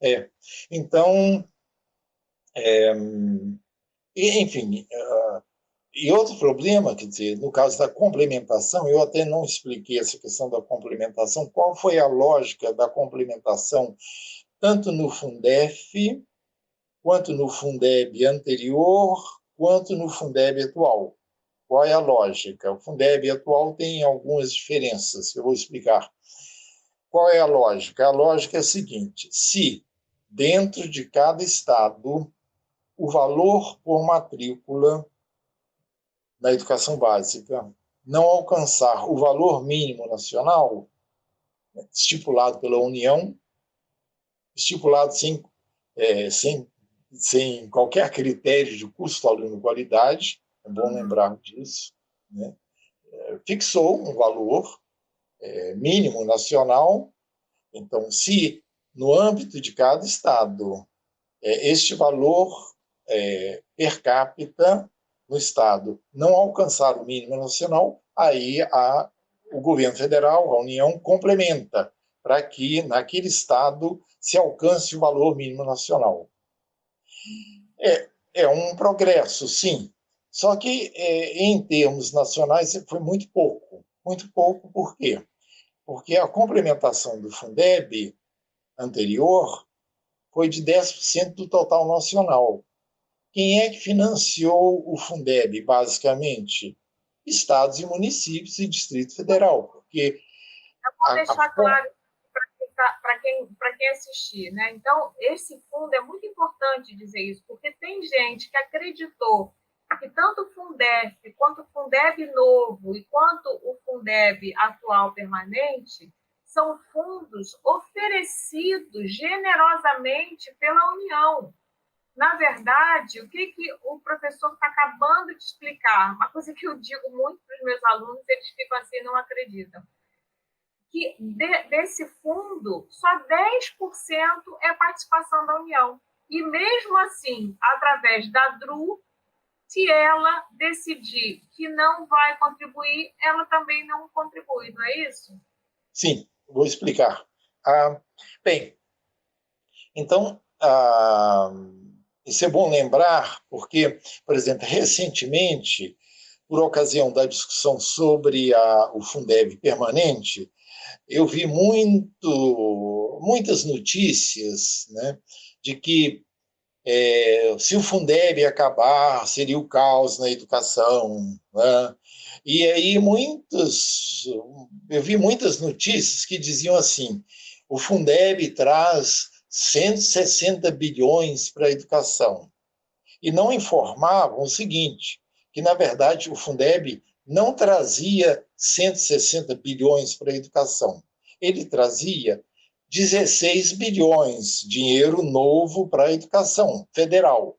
É. Então, enfim, e outro problema, quer dizer, no caso da complementação, eu até não expliquei essa questão da complementação, qual foi a lógica da complementação, tanto no Fundef, quanto no Fundeb anterior, quanto no Fundeb atual. Qual é a lógica? O Fundeb atual tem algumas diferenças, que eu vou explicar. Qual é a lógica? A lógica é a seguinte: se dentro de cada estado o valor por matrícula na educação básica não alcançar o valor mínimo nacional estipulado pela União, estipulado sem qualquer critério de custo, aluno, qualidade, é bom lembrar disso, né? Fixou um valor mínimo nacional. Então, se no âmbito de cada estado este valor per capita no estado não alcançar o mínimo nacional, aí o governo federal, a União, complementa para que naquele estado se alcance o valor mínimo nacional. É um progresso, sim. Só que, em termos nacionais, foi muito pouco. Muito pouco, por quê? Porque a complementação do Fundeb anterior foi de 10% do total nacional. Quem é que financiou o Fundeb, basicamente? Estados e municípios e Distrito Federal. Porque eu vou deixar claro para quem assistir, né? Então, esse fundo é muito importante dizer isso, porque tem gente que acreditou que tanto o Fundef, quanto o Fundeb novo e quanto o Fundeb atual permanente são fundos oferecidos generosamente pela União. Na verdade, o que o professor está acabando de explicar, uma coisa que eu digo muito para os meus alunos, eles ficam assim, não acreditam, que desse fundo, só 10% é participação da União. E mesmo assim, através da DRU, se ela decidir que não vai contribuir, ela também não contribui, não é isso? Sim, vou explicar. Bem, então, isso é bom lembrar, porque, por exemplo, recentemente, por ocasião da discussão sobre o Fundeb permanente, eu vi muitas notícias, né, de que se o Fundeb acabar, seria o caos na educação, né? E aí eu vi muitas notícias que diziam assim: o Fundeb traz 160 bilhões para a educação. E não informavam o seguinte, que na verdade o Fundeb não trazia 160 bilhões para a educação. Ele trazia 16 bilhões, dinheiro novo para a educação federal.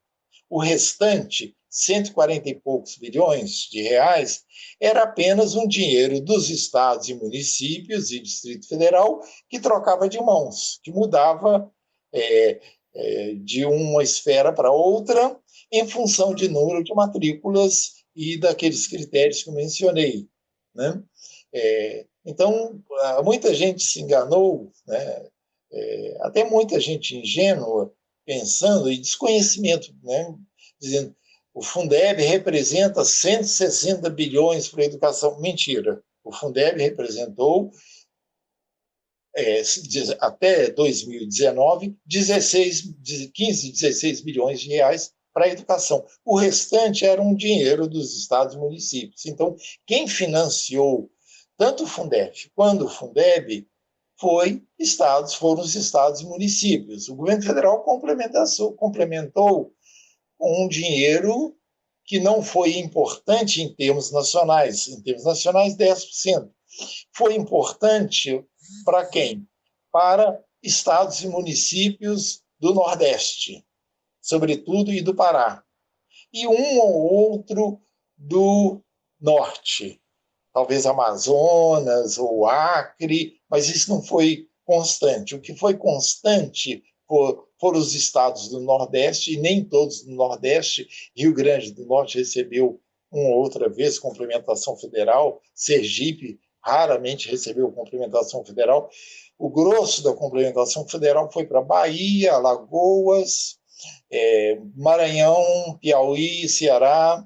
O restante, 140 e poucos bilhões de reais, era apenas um dinheiro dos estados e municípios e Distrito Federal que trocava de mãos, que mudava de uma esfera para outra em função de número de matrículas e daqueles critérios que eu mencionei, né? Então, muita gente se enganou, né? Até muita gente ingênua, pensando, e desconhecimento, né? Dizendo o Fundeb representa 160 bilhões para a educação. Mentira. O Fundeb representou, até 2019, 15, 16 bilhões de reais para a educação. O restante era um dinheiro dos estados e municípios. Então, quem financiou tanto o Fundef quanto o Fundeb foram os estados e municípios. O governo federal complementou com um dinheiro que não foi importante em termos nacionais. Em termos nacionais, 10%. Foi importante para quem? Para estados e municípios do Nordeste, sobretudo, e do Pará. E um ou outro do Norte, talvez Amazonas ou Acre, mas isso não foi constante. O que foi constante foram os estados do Nordeste, e nem todos do Nordeste. Rio Grande do Norte recebeu uma ou outra vez complementação federal, Sergipe raramente recebeu complementação federal. o grosso da complementação federal foi para Bahia, Alagoas, Maranhão, Piauí, Ceará,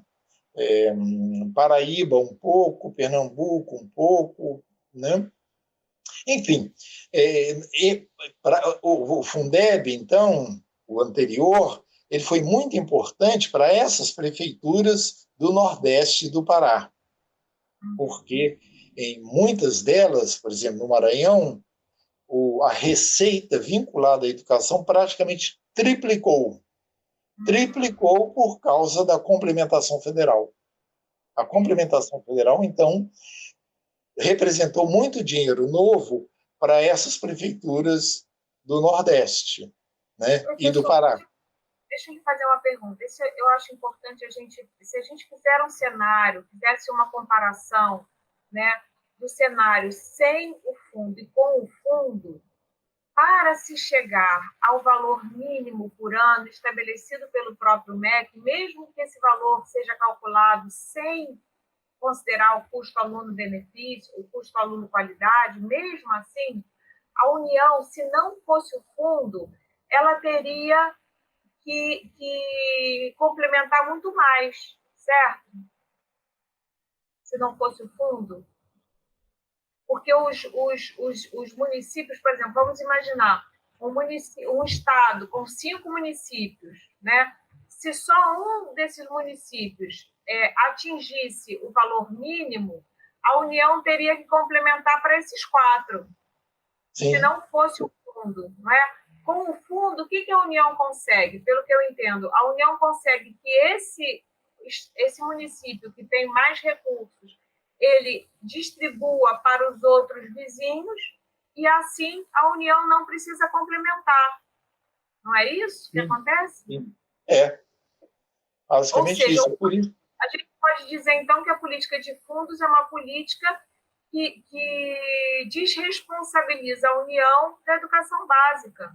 Paraíba um pouco, Pernambuco um pouco, né? Enfim, o Fundeb, então, o anterior, ele foi muito importante para essas prefeituras do Nordeste do Pará, porque em muitas delas, por exemplo, no Maranhão, a receita vinculada à educação praticamente triplicou por causa da complementação federal. A complementação federal, então, representou muito dinheiro novo para essas prefeituras do Nordeste, né, e do Pará. Deixa eu lhe fazer uma pergunta. Isso eu acho importante se a gente fizer um cenário, fizesse uma comparação, né, do cenário sem o fundo e com o fundo, para se chegar ao valor mínimo por ano estabelecido pelo próprio MEC, mesmo que esse valor seja calculado sem considerar o custo aluno-benefício, o custo aluno-qualidade, mesmo assim, a União, se não fosse o fundo, ela teria que complementar muito mais, certo? Se não fosse o fundo. Porque os municípios, por exemplo, vamos imaginar um estado com 5 municípios, né? Se só um desses municípios atingisse o valor mínimo, a União teria que complementar para esses 4. Sim. Se não fosse o fundo, não é? Com o fundo, o que a União consegue? Pelo que eu entendo, a União consegue que esse município que tem mais recursos, ele distribua para os outros vizinhos e, assim, a União não precisa complementar. Não é isso que acontece? Basicamente. Ou seja, isso. A gente pode dizer, então, que a política de fundos é uma política que desresponsabiliza a União da educação básica.